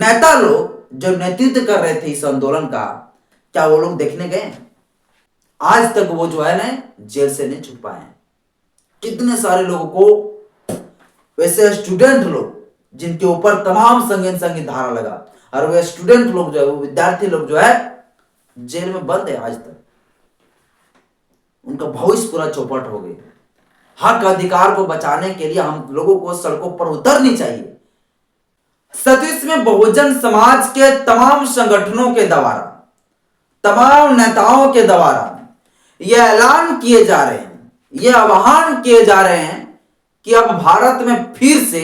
नेता लोग जो नेतृत्व कर रहे थे इस आंदोलन का, क्या वो लोग देखने गए? आज तक वो जो है ना जेल से नहीं छूट पाए हैं। कितने सारे लोगों को, वैसे स्टूडेंट लोग जिनके ऊपर तमाम संगीन संगीन धारा लगा, और वे स्टूडेंट लोग जो है, वो विद्यार्थी लोग जो है जेल में बंद है आज तक। उनका भविष्य पूरा चौपट हो गया। हक अधिकार को बचाने के लिए हम लोगों को सड़कों पर उतरनी चाहिए। सतीश में बहुजन समाज के तमाम संगठनों के द्वारा, तमाम नेताओं के द्वारा यह ऐलान किए जा रहे हैं, यह आह्वान किए जा रहे हैं कि अब भारत में फिर से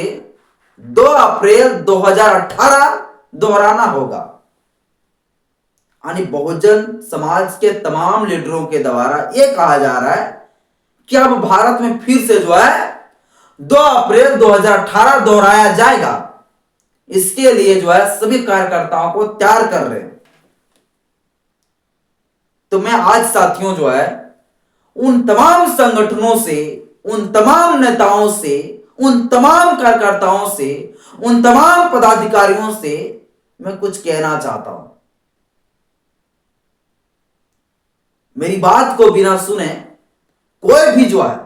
2 अप्रैल 2018 दोहराना होगा। यानी बहुजन समाज के तमाम लीडरों के द्वारा यह कहा जा रहा है कि अब भारत में फिर से जो है 2 अप्रैल 2018 दोहराया जाएगा। इसके लिए जो है सभी कार्यकर्ताओं को तैयार कर रहे हैं। तो मैं आज साथियों जो है उन तमाम संगठनों से, उन तमाम नेताओं से, उन तमाम कार्यकर्ताओं से, उन तमाम पदाधिकारियों से मैं कुछ कहना चाहता हूं। मेरी बात को बिना सुने कोई भी जो है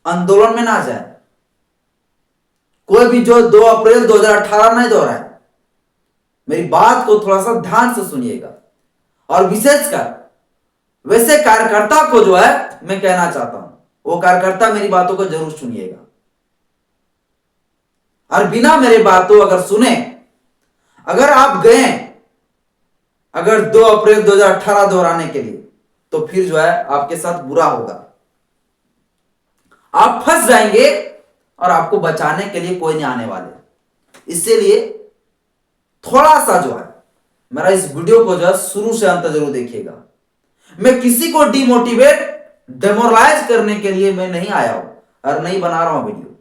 आंदोलन में ना जाए। कोई भी जो 2 अप्रैल 2018 नहीं दोहराए। मेरी बात को थोड़ा सा ध्यान से सुनिएगा, और विशेषकर वैसे कार्यकर्ता को जो है मैं कहना चाहता हूं, वो कार्यकर्ता मेरी बातों को जरूर सुनिएगा। और बिना मेरे बातों अगर सुने, अगर आप गए अगर 2 अप्रैल 2018 दोहराने के लिए, तो फिर जो है आपके साथ बुरा होगा। आप फंस जाएंगे और आपको बचाने के लिए कोई नहीं आने वाले। इसलिए थोड़ा सा जो है मेरा इस वीडियो को जो है शुरू से अंत जरूर देखिएगा। मैं किसी को डिमोटिवेट, डेमोरलाइज करने के लिए मैं नहीं आया हूं और नहीं बना रहा हूं वीडियो,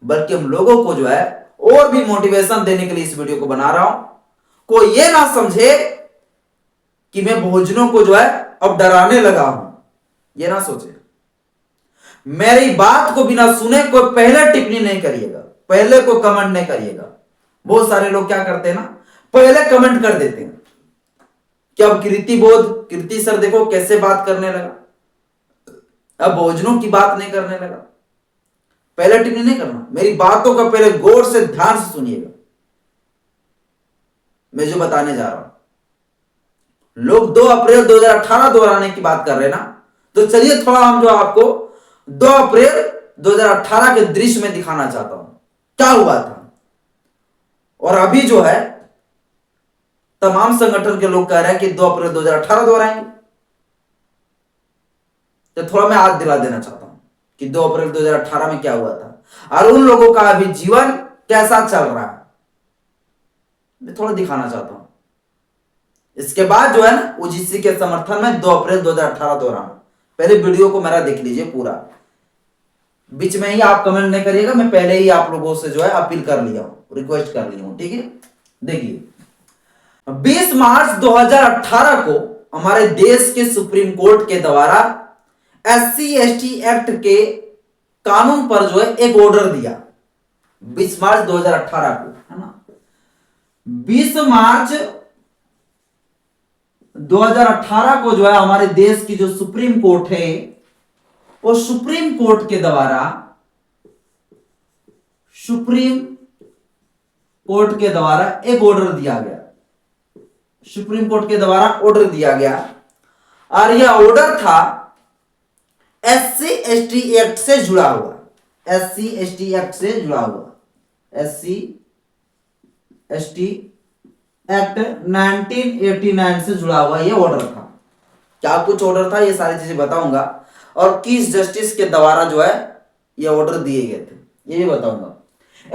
बल्कि हम लोगों को जो है और भी मोटिवेशन देने के लिए इस वीडियो को बना रहा हूं। कोई ये ना समझे कि मैं बहुजनों को जो है अब डराने लगा हूं, ये ना सोचे। मेरी बात को बिना सुने कोई पहले टिप्पणी नहीं करिएगा, पहले को कमेंट नहीं करिएगा। बहुत सारे लोग क्या करते हैं ना, पहले कमेंट कर देते हैं कि अब कीर्ति सर देखो कैसे बात करने लगा, अब बहुजनों की बात नहीं करने लगा। पहले टिप्पणी नहीं करना, मेरी बातों का पहले गौर से ध्यान से सुनिएगा। मैं जो बताने जा रहा हूं, लोग 2 अप्रैल 2018 दोहराने की बात कर रहे हैं ना, तो चलिए थोड़ा हम जो आपको 2 अप्रैल 2018 के दृश्य में दिखाना चाहता हूं क्या हुआ था। और अभी जो है तमाम संगठन के लोग कह रहे हैं कि 2 अप्रैल 2018 दोहराएंगे। तो थोड़ा मैं याद दिला देना चाहता हूं कि 2 अप्रैल 2018 में क्या हुआ था और उन लोगों का अभी जीवन कैसा चल रहा है, मैं थोड़ा दिखाना चाहता हूं। इसके बाद जो है ना ओजीसी के समर्थन में 2 अप्रैल 2018 दोहराना। पहले वीडियो को मेरा देख लीजिए पूरा, बीच में ही आप कमेंट नहीं करिएगा। मैं पहले ही आप लोगों से जो है अपील कर लिया हूं, रिक्वेस्ट कर लिया हूं, ठीक है। देखिए 20 मार्च 2018 को हमारे देश के सुप्रीम कोर्ट के द्वारा SC/ST एक्ट के कानून पर जो है एक ऑर्डर दिया। 20 मार्च 2018 को, है ना। 20 मार्च 2018 को जो है हमारे देश की जो सुप्रीम कोर्ट है, वो सुप्रीम कोर्ट के द्वारा एक ऑर्डर दिया गया। सुप्रीम कोर्ट के द्वारा ऑर्डर दिया गया, और यह ऑर्डर था SC/ST एक्ट से जुड़ा हुआ। SC/ST एक्ट से जुड़ा हुआ। SC/ST एक्ट 1989 से जुड़ा हुआ यह ऑर्डर था। क्या कुछ ऑर्डर था, ये सारी चीजें बताऊंगा, और किस जस्टिस के द्वारा जो है ये ऑर्डर दिए गए थे ये भी बताऊंगा।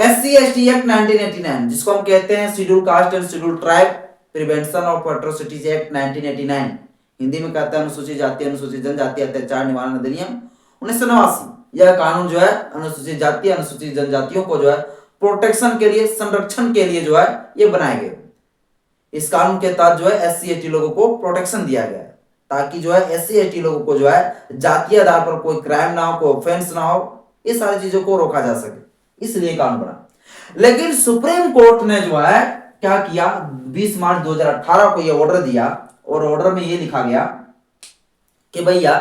SC/ST एक्ट 1989, जिसको हम कहते हैं schedule caste and schedule tribe prevention of atrocities act 1989, Hindi में कहते हैं अनुसूचित जाति अनुसूचित जनजाति अत्याचार निवारण अधिनियम 1989। यह कानून जो है अनुसूचित जाति अनुसूचित जनजातियों को जो है प्रोटेक्शन के लिए, संरक्षण के लिए जो है ये बनाए गए। इस कानून के तहत जो है SC/ST लोगों को प्रोटेक्शन दिया गया है, ताकि जो है SC/ST लोगों को जो है जातीय आधार पर कोई क्राइम ना हो, कोई ऑफेंस ना हो, ये सारी चीजों को रोका जा सके, इसलिए कानून बना। लेकिन सुप्रीम कोर्ट ने जो है क्या किया, 20 मार्च 2018 को यह ऑर्डर दिया और ऑर्डर में यह लिखा गया कि भैया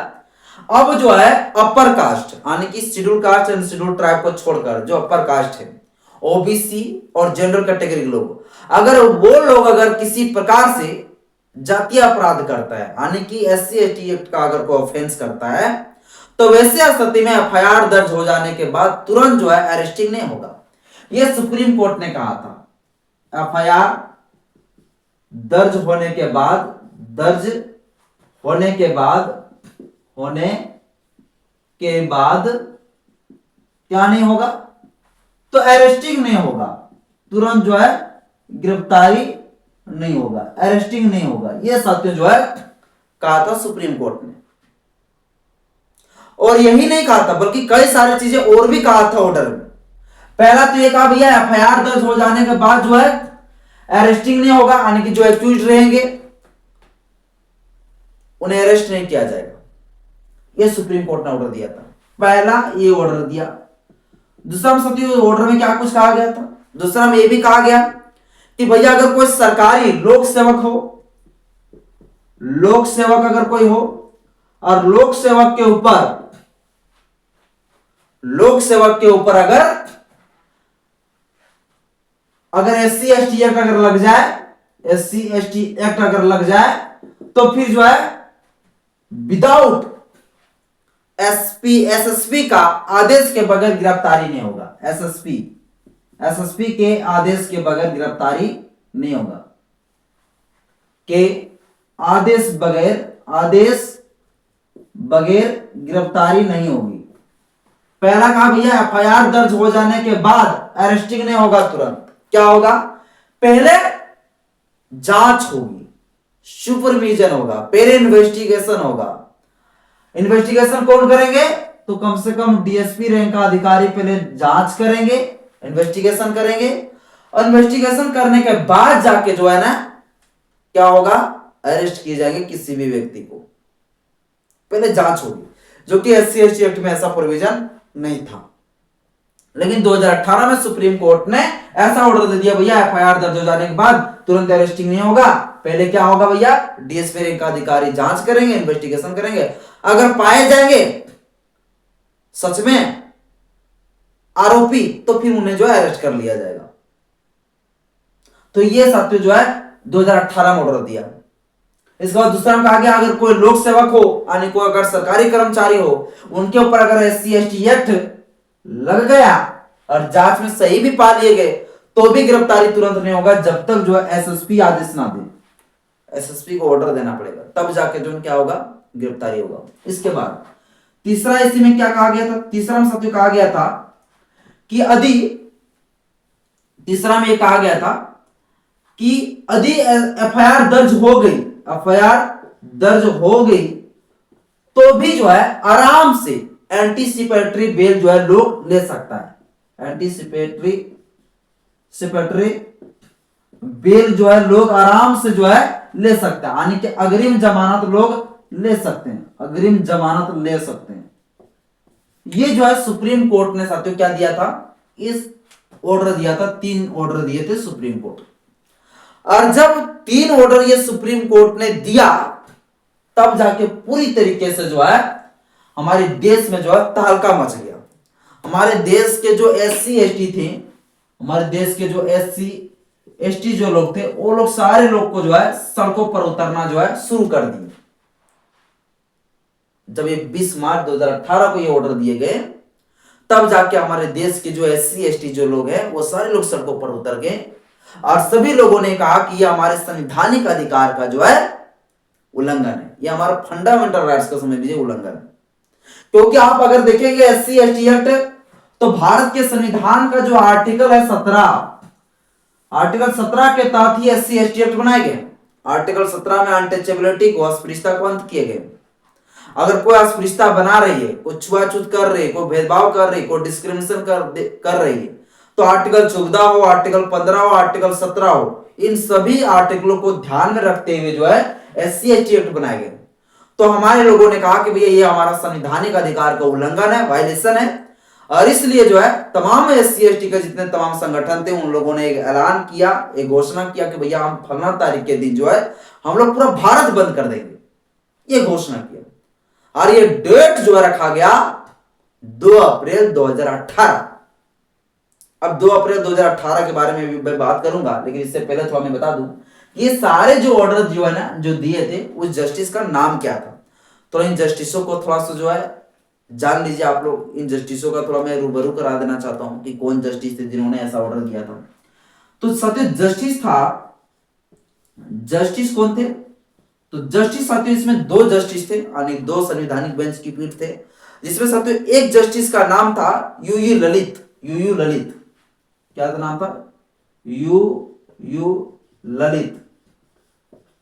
अब जो है अपर कास्ट यानी कि schedule caste and schedule tribe को छोड़कर जो अपर कास्ट है, ओबीसी और जनरल कैटेगरी के लोग, अगर वो लोग अगर किसी प्रकार से जातीय अपराध करता है यानी कि एससी एसटी एक्ट का अगर कोई ऑफेंस करता है तो वैसे स्थिति में एफआईआर दर्ज हो जाने के बाद तुरंत जो है अरेस्टिंग नहीं होगा। यह सुप्रीम कोर्ट ने कहा था। एफआईआर दर्ज होने के बाद क्या नहीं होगा, तो अरेस्टिंग नहीं होगा, तुरंत जो है गिरफ्तारी नहीं होगा, अरेस्टिंग नहीं होगा। यह सत्य जो है कहा था सुप्रीम कोर्ट ने। और यही नहीं कहा था बल्कि कई सारी चीजें और भी कहा था ऑर्डर में। पहला तो यह कहा भैया एफआईआर दर्ज हो जाने के बाद जो है अरेस्टिंग नहीं होगा यानी कि जो एक्यूज रहेंगे उन्हें अरेस्ट नहीं किया जाएगा। यह सुप्रीम कोर्ट ने ऑर्डर दिया था, पहला ये ऑर्डर दिया। दूसरा ऑर्डर में क्या कुछ कहा गया था, दूसरा में यह भी कहा गया कि भैया अगर कोई सरकारी लोक सेवक हो, लोक सेवक अगर कोई हो और लोक सेवक के ऊपर अगर एससी एसटी एक्ट अगर लग जाए, एससी एसटी एक्ट अगर लग जाए तो फिर जो है विदाउट एसएसपी का आदेश के बगैर गिरफ्तारी नहीं होगा। एसएसपी के आदेश के बगैर गिरफ्तारी नहीं होगा, के आदेश बगैर गिरफ्तारी नहीं होगी। पहला कहा भैया एफआईआर दर्ज हो जाने के बाद अरेस्टिंग नहीं होगा, तुरंत क्या होगा, पहले जांच होगी, सुपरविजन होगा, पहले इन्वेस्टिगेशन होगा। इन्वेस्टिगेशन कौन करेंगे, तो कम से कम डीएसपी रैंक का अधिकारी पहले जांच करेंगे, इन्वेस्टिगेशन करेंगे और इन्वेस्टिगेशन करने के बाद जाके जो है ना क्या होगा, अरेस्ट किए जाएंगे किसी भी व्यक्ति को। पहले जांच होगी, जो कि एससी एसटी एक्ट में ऐसा प्रोविजन नहीं था। लेकिन 2018 में सुप्रीम कोर्ट ने ऐसा ऑर्डर दे दिया भैया एफआईआर दर्ज हो जाने के बाद तुरंत अरेस्टिंग नहीं होगा, पहले क्या होगा भैया डीएसपी रैंक का अधिकारी जांच करेंगे, इन्वेस्टिगेशन करेंगे, अगर पाए जाएंगे सच में आरोपी तो फिर उन्हें जो है अरेस्ट कर लिया जाएगा। तो ये सत्य जो है 2018 में ऑर्डर दिया। इसके बाद दूसरा में कहा गया अगर कोई लोक सेवक हो यानी कोई अगर सरकारी कर्मचारी हो, उनके ऊपर अगर एससी एसटी एक्ट लग गया और जांच में सही भी पा लिए गए तो भी गिरफ्तारी तुरंत नहीं होगा, जब तक जो है एसएसपी आदेश ना दे। एसएसपी को ऑर्डर देना पड़ेगा, तब जाके जो क्या होगा, गिरफ्तारी होगा। इसके बाद तीसरा इसी में क्या कहा गया था, तीसरा में सत्य कहा गया था कि तीसरा में यह कहा गया था कि यदि एफआईआर दर्ज हो गई तो भी जो है आराम से एंटीसिपेटरी बेल जो है लोग ले सकता है। एंटीसिपेटरी बेल जो है लोग आराम से जो है ले सकता है, यानी कि अग्रिम जमानत लोग ले सकते हैं, अग्रिम जमानत ले सकते हैं। ये जो है सुप्रीम कोर्ट ने साथियों क्या दिया था, इस ऑर्डर दिया था, 3 ऑर्डर दिए थे सुप्रीम कोर्ट। और जब 3 ऑर्डर ये सुप्रीम कोर्ट ने दिया तब जाके पूरी तरीके से जो है हमारे देश में जो है तहलका मच गया। हमारे देश के जो एससी एसटी थे, हमारे देश के जो एससी एसटी जो लोग थे, वो लोग सारे लोग को जो है सड़कों पर उतरना जो है शुरू कर दिए। जब ये 20 मार्च 2018 को ये ऑर्डर दिए गए तब जाके हमारे देश के जो एससी एसटी जो लोग हैं वो सारे लोग सड़कों पर उतर गए और सभी लोगों ने कहा कि ये हमारे संवैधानिक अधिकार का जो है उल्लंघन है, ये हमारा फंडामेंटल राइट्स का समझ लीजिए उल्लंघन है। क्योंकि आप अगर देखेंगे एससी एसटी एक्ट तो भारत के संविधान का जो आर्टिकल है 17, आर्टिकल 17 के तहत ही एससी एसटी एक्ट बनाए गए। आर्टिकल 17 में अनटचेबिलिटी को, अस्पृश्यता को अंत किए गए। अगर कोई अस्पृश्यता बना रही है, कोई छुआछूत कर रही है, कोई भेदभाव कर रही है, कोई डिस्क्रिमिनेशन कर रही है, तो आर्टिकल 14 हो, आर्टिकल 15 हो, आर्टिकल 17 हो, इन सभी आर्टिकलों को ध्यान में रखते हुए जो है एससी एसटी एक्ट बनाए गए। तो हमारे लोगों ने कहा कि भैया ये हमारा संवैधानिक अधिकार का उल्लंघन है, वायलेशन है। और इसलिए जो है तमाम SC ST के जितने तमाम संगठन थे उन लोगों ने एक ऐलान किया, एक घोषणा किया कि भैया हम फलाना तारीख के दिन जो है हम लोग पूरा भारत बंद कर देंगे, ये घोषणा किया। और ये डेट जो है रखा गया 2 अप्रैल 2018। अब 2 अप्रैल 2018 के बारे में भी मैं बात करूंगा, लेकिन इससे पहले थोड़ा मैं बता दूं ये सारे जो ऑर्डर जो है ना जो दिए थे उस जस्टिस का नाम क्या था। तो इन जस्टिसों को थोड़ा सा जो है जान लीजिए आप लोग। इन जस्टिसों का थोड़ा मैं रूबरू करा देना चाहता हूं कि कौन जस्टिस थे जिन्होंने ऐसा ऑर्डर दिया था। तो साथियों जस्टिस था, जस्टिस कौन थे? तो जस्टिस साथियों इसमें 2 जस्टिस थे यानी 2 संवैधानिक बेंच की पीठ थे, जिसमें साथियों एक जस्टिस का नाम था यूयू ललित। यूयू ललित क्या था नाम था? यूयू ललित,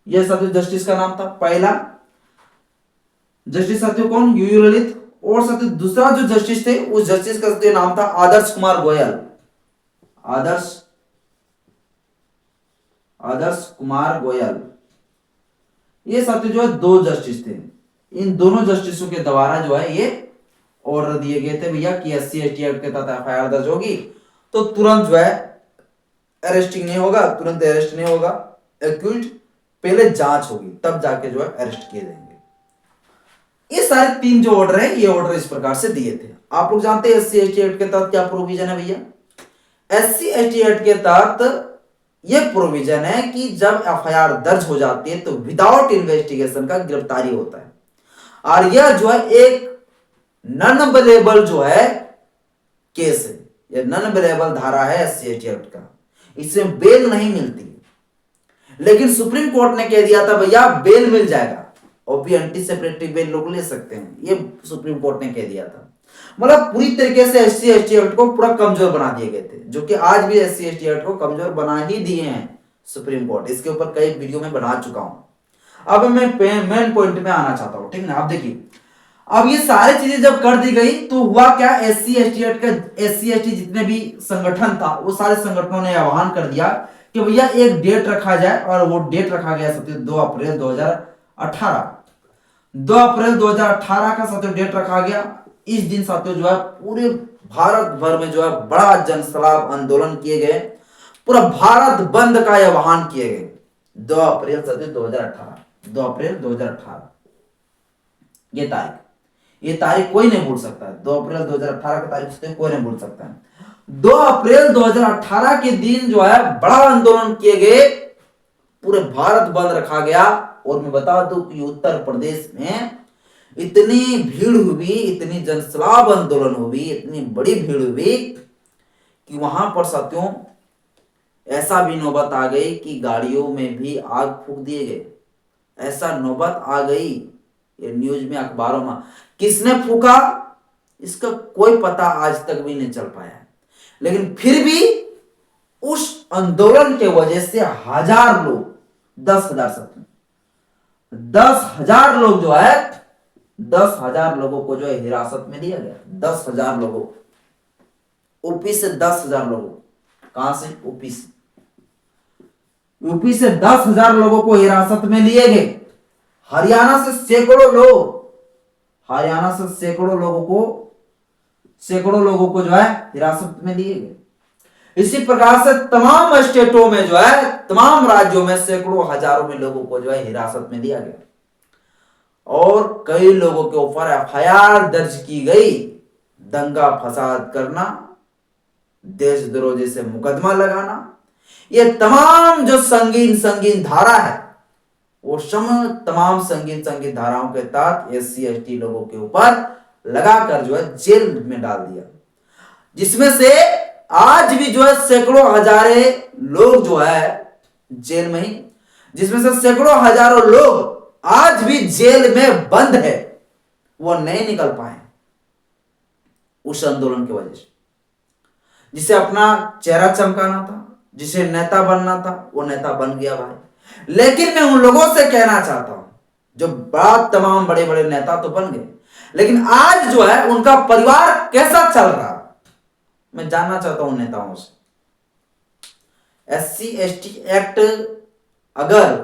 यह साथियों जस्टिस का नाम था। पहला जस्टिस साथियों कौन? यूयू ललित। और साथियों दूसरा जो जस्टिस थे उस जस्टिस का साथियों नाम था आदर्श कुमार गोयल। आदर्श कुमार गोयल। ये साथियों जो है 2 जस्टिस थे। इन दोनों जस्टिसों के द्वारा जो है ये ऑर्डर दिए गए थे भैया कि SC ST एक्ट के तहत FIR दर्ज होगी तो तुरंत जो है अरेस्टिंग नहीं होगा, तुरंत अरेस्ट नहीं होगा, एक्यूज्ड पहले जांच होगी तब जाके जो है अरेस्ट किए जाएंगे। ये सारे 3 जो ऑर्डर है ये ऑर्डर इस प्रकार से दिए थे। आप लोग जानते हैं SC ST एक्ट के तहत क्या प्रोविजन है भैया? SC ST एक्ट के तहत यह प्रोविजन है कि जब FIR दर्ज हो जाती है तो विदाउट इन्वेस्टिगेशन का गिरफ्तारी होता है। और यह जो है एक नॉन अवेलेबल जो है केस है, यह नॉन अवेलेबल धारा है SC ST एक्ट का, इसमें बेल नहीं मिलती। लेकिन सुप्रीम कोर्ट ने कह दिया था भैया बेल मिल जाएगा, ओपी एंटी सेपरेटिव बेल लोग ले सकते हैं, ये सुप्रीम कोर्ट ने कह दिया था। मतलब पूरी तरीके से SC ST एक्ट को पूरा कमजोर बना दिए गए थे, जो कि आज भी SC ST एक्ट को कमजोर बना ही दिए हैं सुप्रीम कोर्ट। इसके ऊपर कई वीडियो में बना चुका हूं। अब मैं मेन पॉइंट में आना चाहता हूं, ठीक है ना। आप देखिए अब ये सारी चीजें जब कर दी गई तो हुआ क्या, SC ST एक्ट का SC ST जितने भी संगठन था वो सारे संगठनों ने आह्वान कर दिया कि भैया एक डेट रखा जाए, और वो डेट रखा गया साथियों 2 अप्रैल 2018। 2 अप्रैल 2018 का साथियों डेट रखा गया। इस दिन साथियों जो है पूरे भारत भर में जो है बड़ा जनसलाब आंदोलन किए गए, पूरा भारत बंद का आह्वान किए गए। 2 अप्रैल साथियों 2018, 2 अप्रैल 2018 ये तारीख कोई नहीं भूल सकता है। 2 अप्रैल 2018 की तारीख से कोई नहीं भूल सकता है। 2 अप्रैल 2018 के दिन जो है बड़ा आंदोलन किए गए, पूरे भारत बंद रखा गया। और मैं बता दूं कि उत्तर प्रदेश में इतनी भीड़ हुई, इतनी जनसलाब आंदोलन हुई, इतनी बड़ी भीड़ हुई कि वहां पर साथियों ऐसा भी नौबत आ गई कि गाड़ियों में भी आग फूंक दिए गए। ऐसा नौबत आ गई, ये न्यूज में अखबारों में, किसने फूका इसका कोई पता आज तक भी नहीं चल पाया है। लेकिन फिर भी उस आंदोलन के वजह से हजार लोग, 10,000 सत्य 10,000 लोग जो है 10,000 लोगों को जो है हिरासत में लिया गया। 10,000 लोगों, यूपी से 10,000 लोगों, कहां से? यूपी से 10,000 लोगों को हिरासत में लिए गए। हरियाणा से सैकड़ों लोगों को जो है हिरासत में लिए गए। इसी प्रकार से तमाम स्टेटों में जो है, तमाम राज्यों में सैकड़ों हजारों में लोगों को जो है हिरासत में लिया गया और कई लोगों के ऊपर FIR दर्ज की गई। दंगा फसाद करना, देशद्रोह जैसे मुकदमा लगाना, ये तमाम जो संगीन धारा है वो तमाम संगीन धाराओं के तहत SC ST लोगों के ऊपर लगाकर जो है जेल में डाल दिया, जिसमें से आज भी जो है सैकड़ों हजारे लोग जो है जेल में ही, जिसमें से सैकड़ों हजारों लोग आज भी जेल में बंद है, वो नहीं निकल पाए उस आंदोलन की वजह से। जिसे अपना चेहरा चमकाना था, जिसे नेता बनना था, वो नेता बन गया भाई। लेकिन मैं उन लोगों से कहना चाहता हूं जो तमाम बड़े बड़े नेता तो बन गए, लेकिन आज जो है उनका परिवार कैसा चल रहा, मैं जानना चाहता हूं नेताओं से। SC ST एक्ट अगर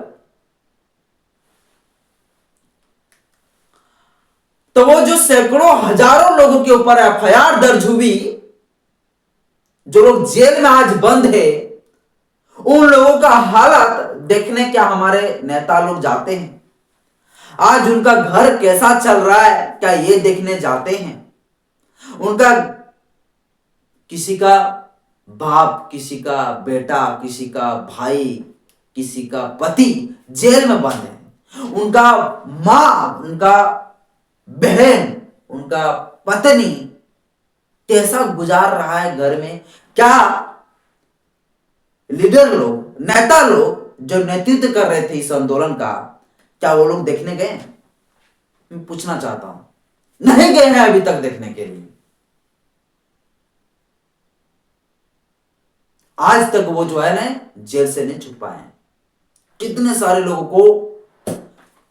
तो वो जो सैकड़ों हजारों लोगों के ऊपर एफआईआर दर्ज हुई, जो लोग जेल में आज बंद है, उन लोगों का हालत देखने क्या हमारे नेता लोग जाते हैं? आज उनका घर कैसा चल रहा है क्या ये देखने जाते हैं? उनका किसी का बाप, किसी का बेटा, किसी का भाई, किसी का पति जेल में बंद है, उनका मां, उनका बहन, उनका पत्नी कैसा गुजार रहा है घर में? क्या लीडर लोग, नेता लोग जो नेतृत्व कर रहे थे इस आंदोलन का, क्या वो लोग देखने गए? मैं पूछना चाहता हूं। नहीं गए हैं अभी तक देखने के लिए। आज तक वो जो है ना जेल से नहीं छूट पाए। कितने सारे लोगों को,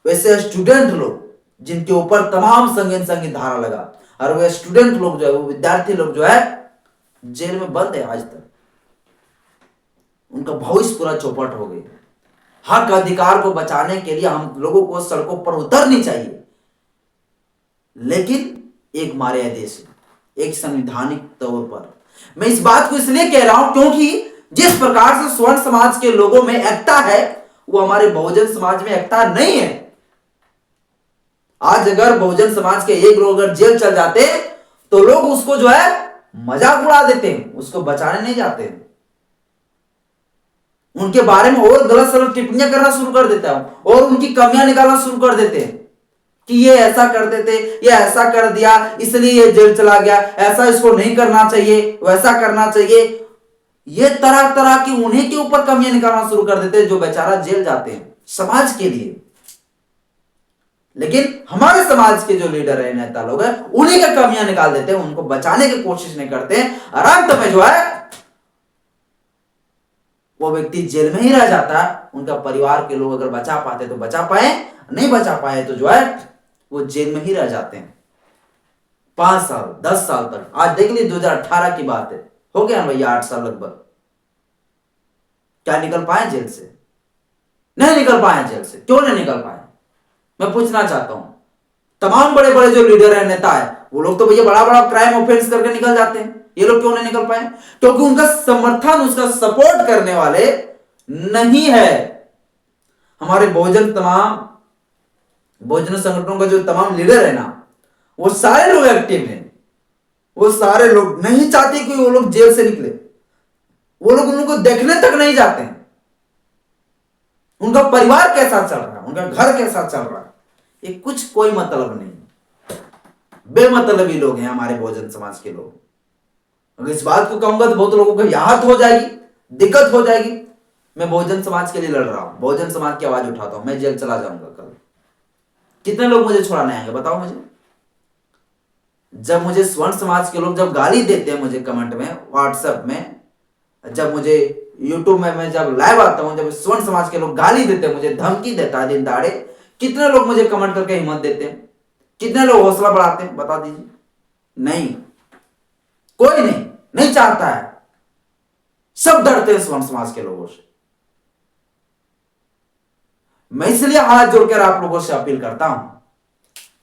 वैसे स्टूडेंट लोग जिनके ऊपर तमाम संगीन संगीन धारा लगा, और वे स्टूडेंट लोग जो है, वो विद्यार्थी लोग जो है जेल में बंद है आज तक। उनका भविष्य पूरा चौपट हो गया। हक अधिकार को बचाने के लिए हम लोगों को सड़कों पर उतरनी चाहिए, लेकिन एक मर्यादा से, एक संवैधानिक तौर पर। मैं इस बात को इसलिए कह रहा हूं क्योंकि जिस प्रकार से स्वर्ण समाज के लोगों में एकता है, वो हमारे बहुजन समाज में एकता नहीं है। आज अगर बहुजन समाज के एक लोग अगर जेल चल जाते तो लोग उसको जो है मजाक उड़ा देते हैं, उसको बचाने नहीं जाते हैं। उनके बारे में और गलत सलत टिप्पणियां करना शुरू कर देता हूं और उनकी कमियां निकालना शुरू कर देते हैं कि ये ऐसा करते थे, ये ऐसा कर दिया इसलिए ये जेल चला गया, ऐसा इसको नहीं करना चाहिए, वैसा करना चाहिए। ये तरह तरह की उन्हीं के ऊपर कमियां निकालना शुरू कर देते हैं जो बेचारा जेल जाते हैं समाज के लिए। लेकिन हमारे समाज के जो लीडर है, नेता लोग हैं, उन्हीं का कमियां निकाल देते हैं, उनको बचाने की कोशिश नहीं करते हैं, और अंत में जो है वो व्यक्ति जेल में ही रह जाता है। उनका परिवार के लोग अगर बचा पाते तो बचा पाए, नहीं बचा पाए तो जो है वो जेल में ही रह जाते हैं 5 साल 10 साल तक। आज देख लीजिए 2018 की बात है, हो गया भैया 8 साल लगभग। क्या निकल पाए जेल से? नहीं निकल पाए जेल से। क्यों नहीं निकल पाए? मैं पूछना चाहता हूं। तमाम बड़े बड़े जो लीडर है, नेता है, वो लोग तो भैया बड़ा बड़ा क्राइम ऑफेंस करके निकल जाते हैं। ये लोग क्यों नहीं निकल पाए? क्योंकि उनका समर्थन, उसका सपोर्ट करने वाले नहीं है। हमारे तमाम बहुजन संगठनों का जो तमाम लीडर है ना, वो सारे लोग एक्टिव हैं। वो सारे लोग नहीं चाहते कि वो लोग जेल से निकले। वो लोग उनको देखने तक नहीं जाते हैं। उनका परिवार कैसा चल रहा है, उनका घर कैसा चल रहा है, ये कुछ कोई मतलब नहीं। बेमतलबी लोग हैं हमारे बहुजन समाज के लोग। अगर इस बात को कहूंगा तो बहुत लोगों को याहत हो जाएगी, दिक्कत हो जाएगी। मैं बहुजन समाज के लिए लड़ रहा हूं, बहुजन समाज की आवाज उठाता हूं। मैं जेल चला जाऊंगा कल। कितने लोग मुझे छुड़ाने आएंगे बताओ मुझे? जब मुझे स्वर्ण समाज के लोग जब गाली देते हैं मुझे कमेंट में, व्हाट्सएप में, जब मुझे यूट्यूब में मैं जब लाइव आता हूं, जब स्वर्ण समाज के लोग गाली देते हैं, मुझे धमकी देता है दिन दहाड़े, कितने लोग मुझे कमेंट करके हिम्मत देते हैं? कितने लोग हौसला बढ़ाते हैं? बता दीजिए। नहीं, कोई नहीं चाहता है। सब डरते हैं स्वर्ण समाज के लोगों से। मैं इसलिए हाथ जोड़कर आप लोगों से अपील करता हूं,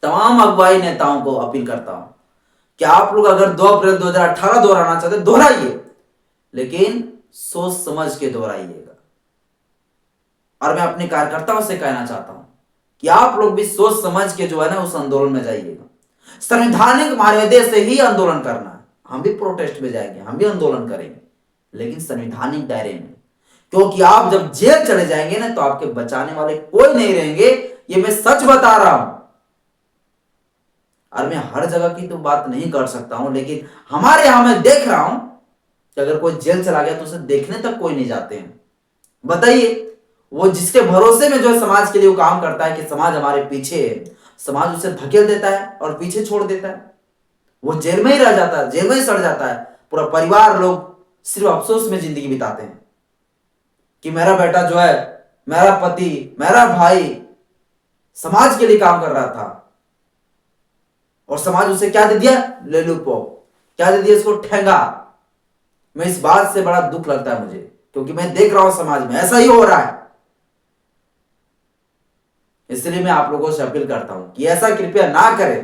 तमाम अगुवाई नेताओं को अपील करता हूं कि आप लोग अगर 2 अप्रैल 2018 दोहराना चाहते दोहराइए, लेकिन सोच समझ के दोहराइएगा। और मैं अपने कार्यकर्ताओं से कहना चाहता हूं कि आप लोग भी सोच समझ के जो है ना उस आंदोलन में जाइएगा। संवैधानिक मर्यादा से ही आंदोलन करना है। हम भी प्रोटेस्ट में जाएंगे, हम भी आंदोलन करेंगे, लेकिन संवैधानिक दायरे में। क्योंकि आप जब जेल चले जाएंगे ना तो आपके बचाने वाले कोई नहीं रहेंगे। ये मैं सच बता रहा हूं। और मैं हर जगह की तो बात नहीं कर सकता हूं, लेकिन हमारे यहां मैं देख रहा हूं कि अगर कोई जेल चला गया तो उसे देखने तक कोई नहीं जाते हैं। बताइए, वो जिसके भरोसे में जो समाज के लिए वो काम करता है कि समाज हमारे पीछे है, समाज उसे धकेल देता है और पीछे छोड़ देता है। वो जेल में ही रह जाता है, जेल में ही सड़ जाता है। पूरा परिवार लोग सिर्फ अफसोस में जिंदगी बिताते हैं कि मेरा बेटा जो है, मेरा पति, मेरा भाई समाज के लिए काम कर रहा था और समाज उसे क्या दे दिया? ले लो पो, क्या दे दिया इसको? ठेंगा। मैं इस बात से बड़ा दुख लगता है मुझे, क्योंकि मैं देख रहा हूं समाज में ऐसा ही हो रहा है। इसलिए मैं आप लोगों से अपील करता हूं कि ऐसा कृपया ना करें।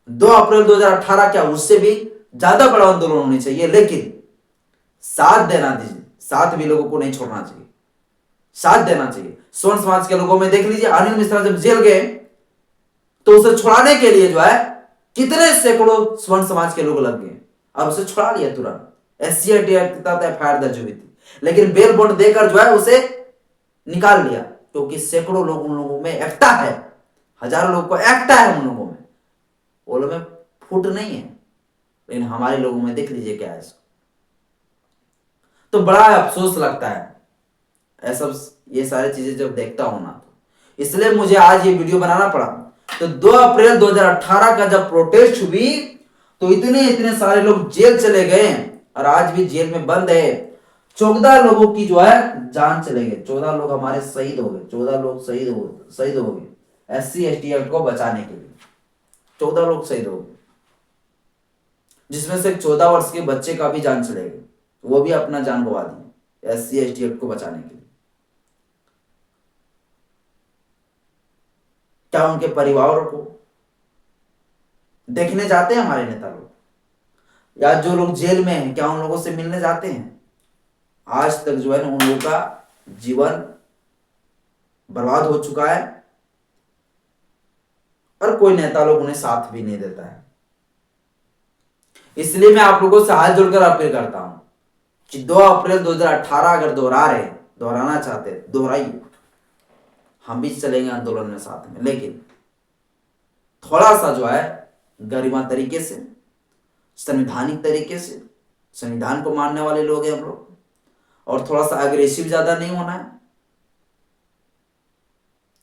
2 अप्रैल 2018 क्या उससे भी ज्यादा बड़ा आंदोलन होनी चाहिए, लेकिन साथ देना दीजिए, साथ भी लोगों को नहीं छोड़ना चाहिए, साथ देना चाहिए। स्वर्ण समाज के लोगों में देख लीजिए, अनिल मिश्रा जब जेल गए तो उसे छुड़ाने के लिए जो है कितने सैकड़ों स्वर्ण समाज के लोग लग गए और उसे छुड़ा लिया तुरंत। SC के तहत FIR दर्ज हुई थी, लेकिन बेल बॉन्ड देकर जो है उसे निकाल लिया, क्योंकि सैकड़ों लोग उन लोगों में एकता है, हजारों लोग को एकता है उन लोगों में, वो लोग में फूट नहीं है। लेकिन हमारे लोगों में देख लीजिए क्या है। तो बड़ा अफसोस लगता है ऐसा, ये सारी चीजें जब देखता हूं ना, तो इसलिए मुझे आज ये वीडियो बनाना पड़ा। तो 2 अप्रैल 2018 का जब प्रोटेस्ट हुई तो इतने इतने सारे लोग जेल चले गए और आज भी जेल में बंद है। 14 लोगों की जो है जान चले गए, 14 लोग हमारे शहीद हो गए, 14 लोग शहीद हो गए SC ST एक्ट को बचाने के लिए, 14 लोग शहीद हो गए, जिसमें से 14 वर्ष के बच्चे का भी जान चले गए, वो भी अपना जान गवा दिए SC ST एक्ट को बचाने के लिए। क्या उनके परिवारों को देखने जाते हैं हमारे नेता लोग, या जो लोग जेल में हैं क्या उन लोगों से मिलने जाते हैं? आज तक जो है ना उन लोगों का जीवन बर्बाद हो चुका है और कोई नेता लोग उन्हें साथ भी नहीं देता है। इसलिए मैं आप लोगों से हाथ जोड़कर अपील करता हूं कि 2 अप्रैल 2018 अगर दोहराना चाहते दोहराइए, हम भी चलेंगे आंदोलन में साथ में, लेकिन थोड़ा सा जो है गरिमा तरीके से, संवैधानिक तरीके से, संविधान को मानने वाले लोग हैं हम लोग, और थोड़ा सा अग्रेसिव ज्यादा नहीं होना है।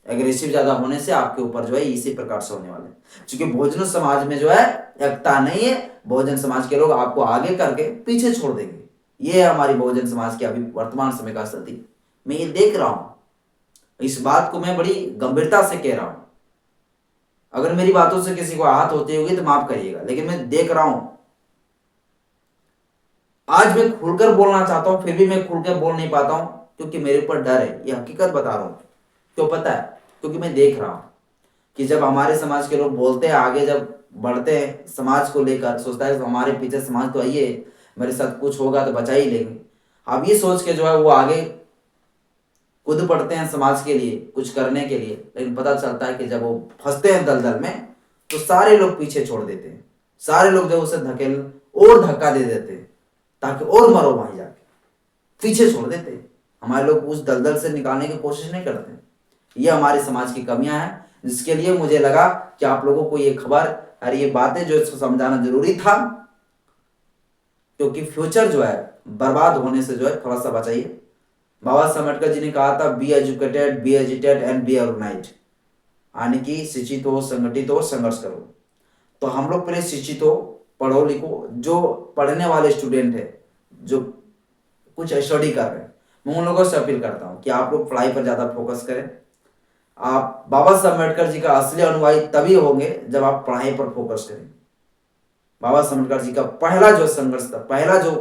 एग्रेसिव ज्यादा होने से आपके ऊपर जो है इसी प्रकार से होने वाले, क्योंकि बहुजन समाज में जो है एकता नहीं है, बहुजन समाज के लोग आपको आगे करके पीछे छोड़ देंगे। ये है हमारी बहुजन समाज की अभी वर्तमान समय का स्थिति, मैं ये देख रहा हूं, इस बात को मैं बड़ी गंभीरता से कह रहा हूं। अगर मेरी बातों से किसी को आहत होती होगी तो माफ करिएगा, लेकिन मैं देख रहा हूं। आज मैं खुलकर बोलना चाहता हूं, फिर भी मैं खुलकर बोल नहीं पाता हूं, क्योंकि मेरे ऊपर डर है, ये हकीकत बता रहा हूं। क्यों पता है? क्योंकि मैं देख रहा हूं कि जब हमारे समाज के लोग बोलते हैं, आगे जब बढ़ते हैं समाज को लेकर, सोचता है हमारे पीछे समाज तो आइए, मेरे साथ कुछ होगा तो बचा ही लेंगे, अब ये सोच के जो है वो आगे कूद पड़ते हैं समाज के लिए, कुछ करने के लिए। लेकिन पता चलता है कि जब वो फंसते हैं दलदल में तो सारे लोग पीछे छोड़ देते हैं, सारे लोग जो उसे धकेल और धक्का दे देते हैं ताकि और मरो भाई, जाके पीछे छोड़ देते हैं। हमारे लोग उस दलदल से निकालने की कोशिश नहीं करते। ये हमारे समाज की कमियां हैं, जिसके लिए मुझे लगा कि आप लोगों को ये खबर और ये बातें जो इसको समझाना जरूरी था, क्योंकि फ्यूचर जो है बर्बाद होने से जो है थोड़ा सा बचाइए। बाबा साहब अम्बेडकर जी ने कहा था, be educated, be agitated and be organised, यानी कि शिक्षित हो, संगठित हो, संघर्ष करो। तो हम लोग पहले शिक्षित हो, पढ़ो लिखो, जो पढ़ने वाले स्टूडेंट है, जो कुछ स्टडी कर रहे हैं, मैं उन लोगों से अपील करता हूं कि आप लोग पढ़ाई पर ज्यादा फोकस करें। आप बाबा साहब अम्बेडकर जी का असली अनुयायी तभी होंगे जब आप पढ़ाई पर फोकस करें। बाबा साहब अम्बेडकर जी का पहला जो संघर्ष था, पहला जो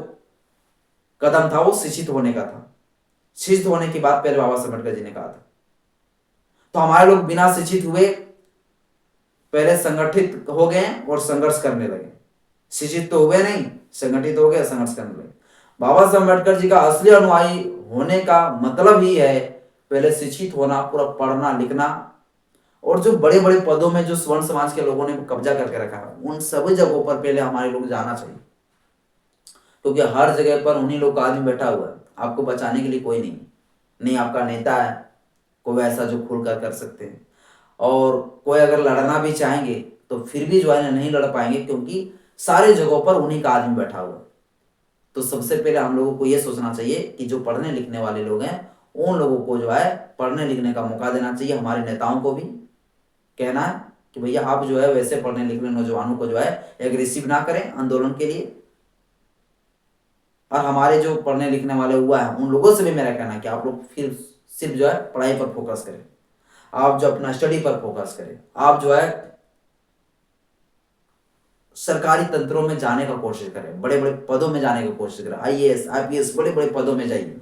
कदम था, वो शिक्षित होने का था। शिक्षित होने की बात पहले बाबा साहब अम्बेडकर जी ने कहा था। तो हमारे लोग बिना शिक्षित हुए पहले संगठित हो गए और संघर्ष करने लगे। शिक्षित तो हुए नहीं, संगठित हो गए, संघर्ष करने लगे। बाबा साहब अम्बेडकर जी का असली अनुयायी होने का मतलब ही है पहले शिक्षित होना, पूरा पढ़ना लिखना, और जो बड़े बड़े पदों में जो स्वर्ण समाज के लोगों ने कब्जा करके रखा है, उन सभी जगहों पर पहले हमारे लोग जाना चाहिए, क्योंकि हर जगह पर उन्हीं लोग का आदमी बैठा हुआ है। आपको बचाने के लिए कोई नहीं आपका नेता है कोई ऐसा जो खुल कर सकते हैं, और कोई अगर लड़ना भी चाहेंगे तो फिर भी जो है नहीं लड़ पाएंगे, क्योंकि सारे जगहों पर उन्हीं का आदमी बैठा हुआ है। तो सबसे पहले हम लोगों को यह सोचना चाहिए कि जो पढ़ने लिखने वाले लोग हैं, उन लोगों को जो है पढ़ने लिखने का मौका देना चाहिए। हमारे नेताओं को भी कहना है कि भैया आप जो है वैसे पढ़ने लिखने नौजवानों को जो है एग्रेसिव ना करें आंदोलन के लिए। और हमारे जो पढ़ने लिखने वाले हुआ है, उन लोगों से भी मेरा कहना है कि आप लोग फिर सिर्फ जो है पढ़ाई पर फोकस करें, आप जो अपना स्टडी पर फोकस करें, आप जो है सरकारी तंत्रों में जाने का कोशिश करें, बड़े बड़े पदों में जाने की कोशिश करें, IAS IPS बड़े बड़े पदों में जाइए।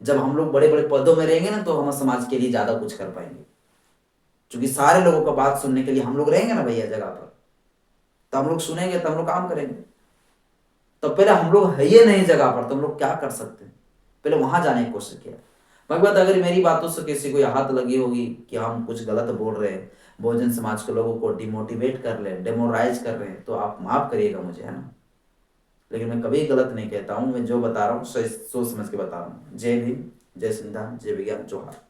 जब हम लोग बड़े बड़े पदों में रहेंगे ना, तो हम समाज के लिए ज्यादा कुछ कर पाएंगे, क्योंकि सारे लोगों का बात सुनने के लिए हम लोग रहेंगे ना भैया जगह पर। तो हम लोग सुनेंगे तो हम लोग काम करेंगे। तो पहले हम लोग है ये नई जगह पर, तो हम लोग क्या कर सकते हैं, पहले वहां जाने की कोशिश किया। बाकी बात, अगर मेरी बातों से किसी को हाथ लगी होगी कि हम कुछ गलत बोल रहे हैं, बहुजन समाज के लोगों को डिमोटिवेट कर रहे हैं, डेमोराइज कर रहे हैं, तो आप माफ करिएगा मुझे, है ना। लेकिन मैं कभी गलत नहीं कहता हूँ, मैं जो बता रहा हूँ सोच समझ के बता रहा हूँ। जय भीम, जय संविधान, जय विज्ञान, जोहार।